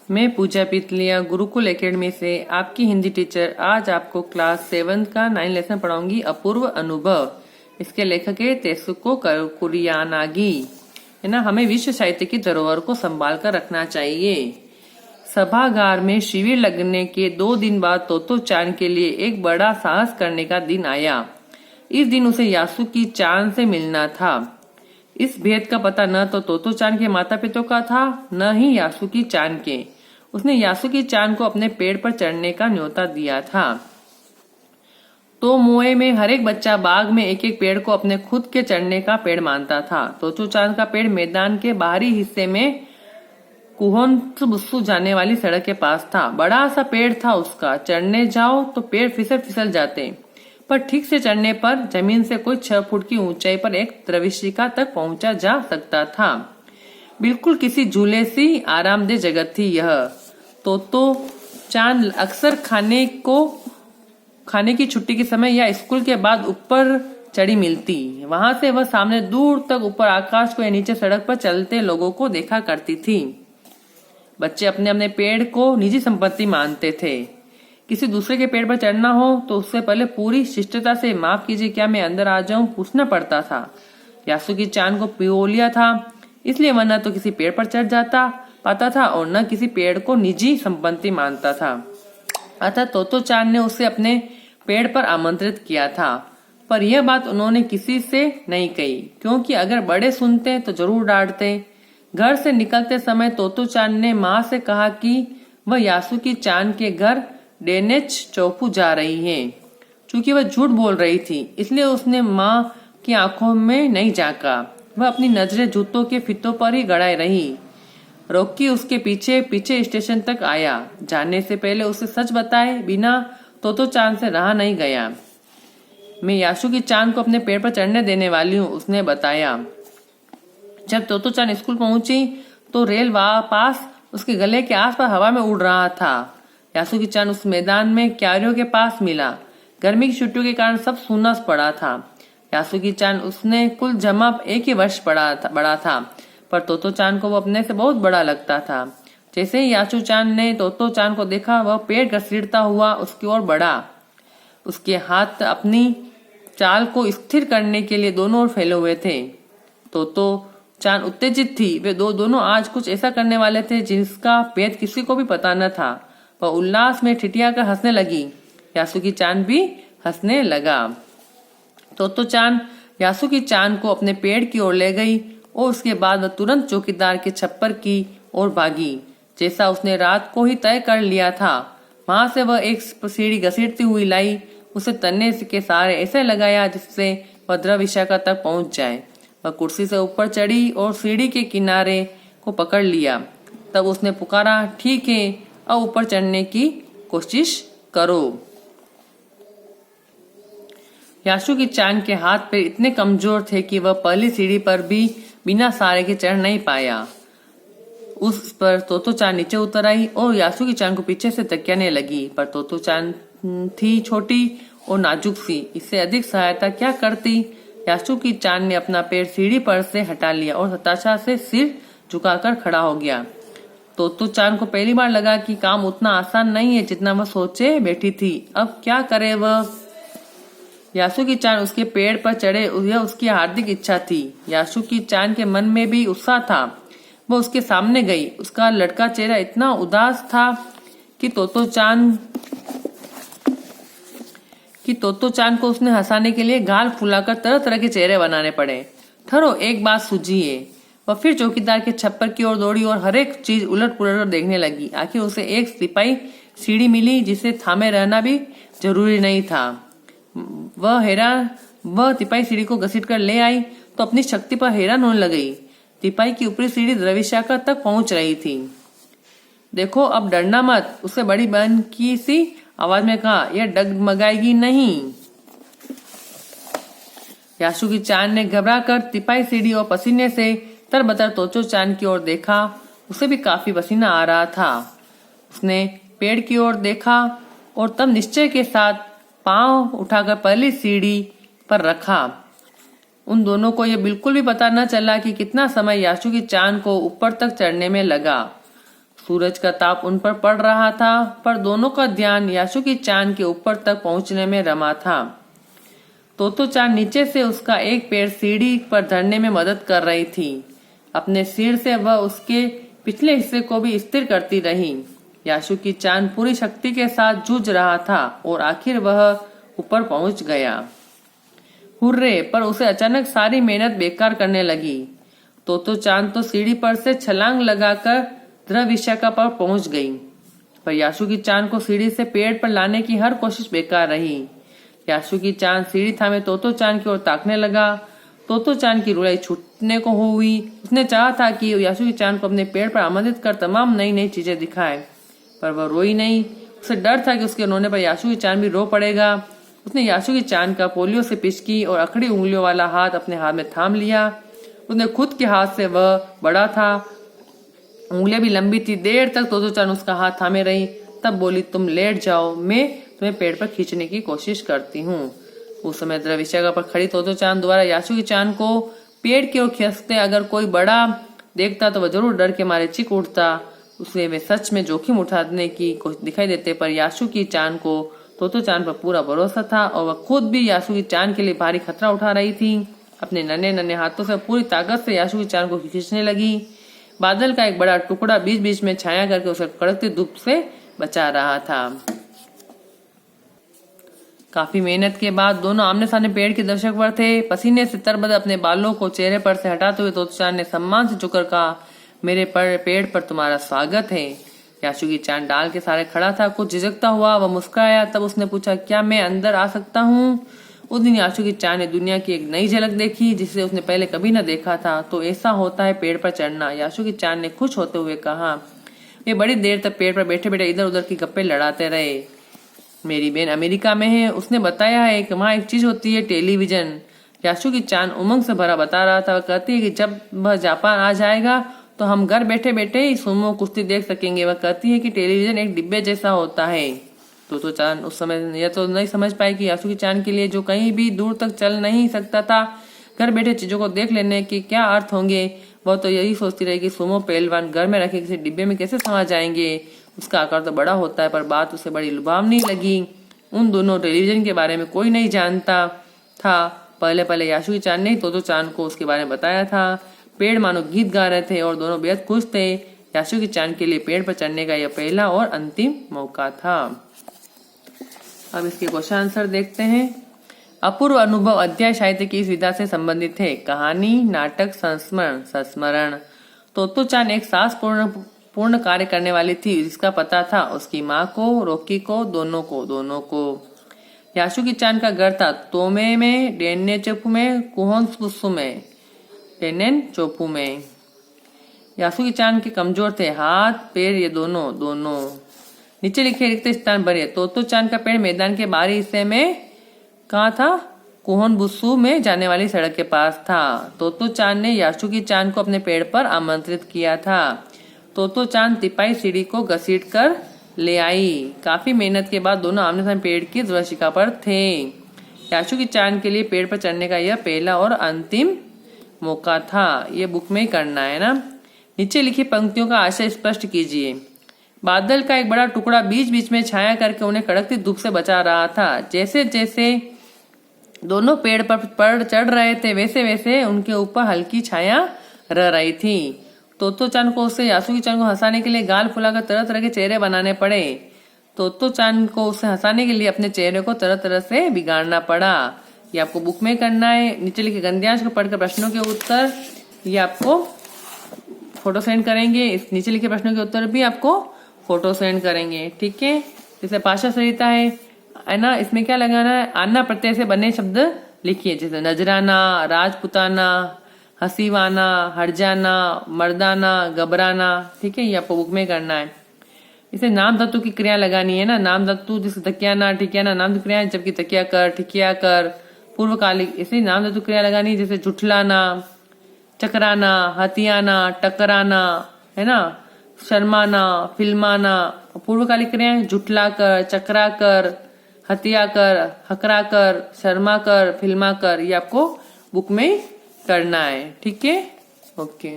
मैं पूजा पितलिया गुरुकुल एकेडमी से आपकी हिंदी टीचर आज आपको क्लास 7 का 9 लेसन पढ़ाऊंगी। अपूर्व अनुभव। इसके लेखक है तेसुको कुरियानागी। है ना। हमें विश्व साहित्य की धरोहर को संभाल कर रखना चाहिए। सभागार में शिविर लगने के 2 दिन बाद तोतो चान के लिए एक बड़ा साहस करने का दिन आया। इस दिन उसे यासुकी चान से मिलना था। इस भेद का पता न तो तोतो चान के माता पिता का था, न ही यासुकी चान के। उसने यासुकी चान को अपने पेड़ पर चढ़ने का न्योता दिया था। तो मोए में हर एक बच्चा बाग में एक एक पेड़ को अपने खुद के चढ़ने का पेड़ मानता था। तोतो चान का पेड़ मैदान के बाहरी हिस्से में कुहोन्त्सुबुत्सु जाने वाली सड़क के पास था। बड़ा सा पेड़ था उसका। चढ़ने जाओ तो पेड़ फिसल फिसल जाते, पर ठीक से चढ़ने पर जमीन से कोई 6 फुट की ऊंचाई पर एक प्रविष्टिका तक पहुंचा जा सकता था। बिल्कुल किसी झूले सी आरामदेह जगह थी यह। तोतो चान अक्सर खाने की छुट्टी के समय या स्कूल के बाद ऊपर चढ़ी मिलती। वहां से वह सामने दूर तक ऊपर आकाश को या नीचे सड़क पर चलते लोगों को देखा करती थी। बच्चे अपने अपने पेड़ को निजी संपत्ति मानते थे। किसी दूसरे के पेड़ पर चढ़ना हो तो उससे पहले पूरी शिष्टता से माफ कीजिए क्या मैं अंदर आ जाऊं पूछना पड़ता था। यासुकी चान को पिओलिया था, इसलिए वह न तो किसी पेड़ पर चढ़ जाता पाता था और न किसी पेड़ को निजी संपत्ति मानता था। अतः तोतो चान ने उसे अपने पेड़ पर आमंत्रित किया था, पर यह बात उन्होंने किसी से नहीं कही, क्योंकि अगर बड़े सुनते तो जरूर डांटते। घर से निकलते समय तोतो चान ने माँ से कहा कि वह यासुकी चान के घर डेनेच चौपू जा रही है। चूंकि वह झूठ बोल रही थी, इसलिए उसने माँ की आंखों में नहीं झांका। वह अपनी नजरें जूतों के फीतों पर ही गड़ाए रही। रोकी उसके पीछे पीछे स्टेशन तक आया। जाने से पहले उसे सच बताए बिना तोतो चान से रहा नहीं गया। मैं यासुकी चान को अपने पेड़ पर चढ़ने देने वाली हूँ, उसने बताया। जब तोतो चान स्कूल पहुंची तो रेल पास उसके गले के आसपास हवा में उड़ रहा था। यासुकी चान उस मैदान में क्यारियों के पास मिला। गर्मी की छुट्टियों के कारण सब सूना पड़ा था। यासुकी चान उसने कुल जमा 1 ही वर्ष बड़ा था, पर तोतो चान को वो अपने से बहुत बड़ा लगता था। जैसे ही यासु चान ने तोतो चान को देखा, वह पेड़ घसीटता हुआ उसकी ओर बढ़ा। उसके हाथ अपनी चाल को स्थिर करने के लिए दोनों ओर फैले हुए थे। तोतो चान उत्तेजित थी। वे दोनों आज कुछ ऐसा करने वाले थे जिसका भेद किसी को भी पता न था। वह उल्लास में ठिठियाकर हंसने लगी। यासुकी चान भी हंसने लगा। तोतो चान यासुकी चान को अपने पेड़ की ओर ले गई और उसके बाद वह तुरंत चौकीदार के छप्पर की ओर भागी, जैसा उसने रात को ही तय कर लिया था। वहां से वह एक सीढ़ी घसीटती हुई लाई। उसे तन्ने के सहारे ऐसे लगाया जिससे वह द्रविशाखा तक पहुंच जाए। वह कुर्सी से ऊपर चढ़ी और सीढ़ी के किनारे को पकड़ लिया। तब उसने पुकारा, ठीक है, अब ऊपर चढ़ने की कोशिश करो। यासुकी चान के हाथ पैर इतने कमजोर थे कि वह पहली सीढ़ी पर भी बिना सहारे के चढ़ नहीं पाया। उस पर तोतो चान नीचे उतर आई और यासुकी चान को पीछे से धकेलने लगी, पर तोतो चान थी छोटी और नाजुक सी, इससे अधिक सहायता क्या करती। यासुकी चान ने अपना पैर सीढ़ी पर से हटा लिया और हताशा से सिर झुकाकर खड़ा हो गया। तोतो चान को पहली बार लगा कि काम उतना आसान नहीं है जितना वह सोचे बैठी थी। अब क्या करे वह। यासुकी चान उसके पेड़ पर चढ़े, यह उसकी हार्दिक इच्छा थी। यासुकी चान के मन में भी उत्साह था। वह उसके सामने गई। उसका लड़का चेहरा इतना उदास था कि तोतो चान को उसने हंसाने के लिए गाल फुलाकर तरह तरह के चेहरे बनाने पड़े। ठहरो, एक बात सूझी है। वह फिर चौकीदार के छप्पर की ओर दौड़ी और हर एक चीज उलट पुलट कर देखने लगी। आखिर उसे एक सिपाही सीढ़ी मिली जिसे थामे रहना भी जरूरी नहीं था। वह तिपाही सीढ़ी को घसीट कर ले आई तो अपनी शक्ति पर हैरान होने लगी। तिपाही की ऊपरी सीढ़ी द्रविशाखा तक पहुंच रही थी। देखो, अब डरना मत, उससे बड़ी बहन की सी आवाज में कहा। यह डगमगाएगी नहीं। यासुकी चान ने घबरा कर तिपाही सीढ़ी और पसीने से तरबतर तोतो चान की ओर देखा। उसे भी काफी पसीना आ रहा था। उसने पेड़ की ओर देखा और तब निश्चय के साथ पांव उठाकर पहली सीढ़ी पर रखा। उन दोनों को यह बिल्कुल भी पता न चला कि कितना समय यासुकी चान को ऊपर तक चढ़ने में लगा। सूरज का ताप उन पर पड़ रहा था, पर दोनों का ध्यान यासुकी चान के ऊपर तक पहुंचने में रमा था। तोतो चान नीचे से उसका एक पैर सीढ़ी पर धरने में मदद कर रही थी। अपने सिर से वह उसके पिछले हिस्से को भी स्थिर करती रही। यासुकी चान पूरी शक्ति के साथ जूझ रहा था और आखिर वह ऊपर पहुंच गया। हुर्रे! पर उसे अचानक सारी मेहनत बेकार करने लगी। तोतो चान तो सीढ़ी पर से छलांग लगाकर ध्रुव विशाखा पर पहुंच गई, पर यासुकी चान को सीढ़ी से पेड़ पर लाने की हर कोशिश बेकार रही। यासुकी चान सीढ़ी थामे तोतो चान की ओर ताकने लगा। तोतो चान की रुलाई छूटने को हुई। उसने चाहा था कि यासुकी चान को अपने पेड़ पर आमंत्रित कर तमाम नई नई चीजें दिखाए, पर वह रोई नहीं। उसे डर था कि उसके रोने पर यासुकी चान भी रो पड़ेगा। उसने यासुकी चान का पोलियो से पिचकी और अकड़ी उंगलियों वाला हाथ अपने हाथ में थाम लिया। उसने खुद के हाथ से वह बड़ा था, उंगलियां भी लंबी थी। देर तक तोतो चान उसका हाथ थामे रही, तब बोली, तुम लेट जाओ, मैं तुम्हें पेड़ पर खींचने की कोशिश करती हूँ। उस समय ध्रुव विशाखा पर खड़ी तोतो चान द्वारा यासुकी चान को पेड़ की ओर खींचते अगर कोई बड़ा देखता तो वह जरूर डर के मारे चीख उठता। उसे वे सच में जोखिम उठाने की दिखाई देते, पर यासुकी चान को तोतो चान पर पूरा भरोसा था और वह खुद भी यासुकी चान के लिए भारी खतरा उठा रही थी। अपने नन्हे नन्हे हाथों से पूरी ताकत से यासुकी चान को खींचने लगी। बादल का एक बड़ा टुकड़ा बीच बीच में छाया करके उसे कड़कती धूप से बचा रहा था। काफी मेहनत के बाद दोनों आमने सामने पेड़ के दर्शक पर थे। पसीने से तरबद अपने बालों को चेहरे पर से हटाते हुए तोतो चान ने सम्मान से झुककर कहा, मेरे पेड़ पर तुम्हारा स्वागत है। यासुकी चान डाल के सारे खड़ा था, कुछ झिझकता हुआ वह मुस्कुराया। तब उसने पूछा, क्या मैं अंदर आ सकता हूँ? उस दिन यासुकी चान ने दुनिया की एक नई झलक देखी जिसे उसने पहले कभी न देखा था। तो ऐसा होता है पेड़ पर चढ़ना, यासुकी चान ने खुश होते हुए कहा। वे बड़ी देर तक पेड़ पर बैठे बैठे इधर उधर की गप्पे लड़ाते रहे। मेरी बहन अमेरिका में है, उसने बताया है कि वहाँ एक चीज होती है, टेलीविजन। यासुकी चान उमंग से भरा बता रहा था। वह कहती है कि जब वह जापान आ जाएगा तो हम घर बैठे बैठे ही सुमो कुश्ती देख सकेंगे। वह कहती है कि टेलीविजन एक डिब्बे जैसा होता है। तोतो चान उस समय यह तो नहीं समझ पाई कि यासुकी चान के लिए जो कहीं भी दूर तक चल नहीं सकता था, घर बैठे चीजों को देख लेने के क्या अर्थ होंगे। वह तो यही सोचती रही कि सुमो पहलवान घर में रखे किसी डिब्बे में कैसे समा जाएंगे। उसका आकार तो बड़ा होता है, पर बात उसे बड़ी लुभावनी लगी। उन दोनों टेलीविजन के बारे में कोई नहीं जानता था। पहले पहले यासुकी चान ने तोतो चान को उसके बारे में बताया था। पेड़ मानो गीत गा रहे थे और दोनों बेहद खुश थे। यासुकी चान के लिए पेड़ पर चढ़ने का यह पहला और अंतिम मौका था। अब इसके क्वेश्चन आंसर देखते हैं। अपूर्व अनुभव अध्याय साहित्य की इस विधा से संबंधित है। कहानी, नाटक, संस्मरण। तोतो चान एक साहस पूर्ण कार्य करने वाली थी जिसका पता था उसकी माँ को, रोकी को, दोनों को। यासुकी चान का घर था तोमे में, डेन्ने चोपू में, कुहोन्सुत्सु में, डेनेन चोपू में। यासुकी चान के कमजोर थे हाथ पैर, ये दोनों। नीचे लिखे रिक्त स्थान भरे। तोतो चान का पेड़ मैदान के बाहरी हिस्से में कहाँ था? कुहोनबुत्सु में जाने वाली सड़क के पास था। तोतो चान ने यासुकी चान को अपने पेड़ पर आमंत्रित किया था। तोतो चान तिपाई सीढ़ी को घसीट कर ले आई। काफी मेहनत के बाद दोनों आमने सामने पेड़ की ध्रुवशिखा पर थे। यासुकी चान के लिए पेड़ पर चढ़ने का यह पहला और अंतिम मौका था। ये बुक में ही करना है ना। नीचे लिखी पंक्तियों का आशय स्पष्ट कीजिए। बादल का एक बड़ा टुकड़ा बीच बीच में छाया करके उन्हें कड़कती धूप से बचा रहा था। जैसे जैसे दोनों पेड़ पर चढ़ रहे थे वैसे वैसे उनके ऊपर हल्की छाया रह रही थी। तोतो चान को उससे यासुकी चान को हंसाने के लिए गाल फुलाकर तरह तरह के चेहरे बनाने पड़े। तोतो चान को उसे हंसाने के लिए अपने चेहरे को तरह तरह से बिगाड़ना पड़ा। ये आपको बुक में करना है। नीचे लिखे गद्यांश को पढ़कर प्रश्नों के उत्तर ये आपको फोटो सेंड करेंगे। इस नीचे लिखे प्रश्नों के उत्तर भी आपको फोटो सेंड करेंगे, ठीक है। जैसे भाषा सहिता है ना, इसमें क्या लगाना है? आना प्रत्यय से बने शब्द लिखिए, जैसे नजराना, राजपुताना, हसीवाना, हरजाना, मर्दाना, घबराना, ठीक है। ये आपको बुक में करना है। इसे नाम धातु की क्रिया लगानी है ना। नाम धातु जैसे तकियाना, ठिकियाना नाम धातु क्रिया है, जबकि तकिया कर, ठिकिया कर पूर्वकालिक। इसे नाम धातु क्रिया लगानी, जैसे झुठलाना, चकराना, हथियाना, टकराना, है ना, शर्माना, फिल्माना। पूर्वकालिक क्रियाएं झुठला कर, चकरा कर, हत्या कर, हकरा कर, शर्मा कर, फिल्मा कर। ये आपको बुक में करना है, ठीक है। ओके।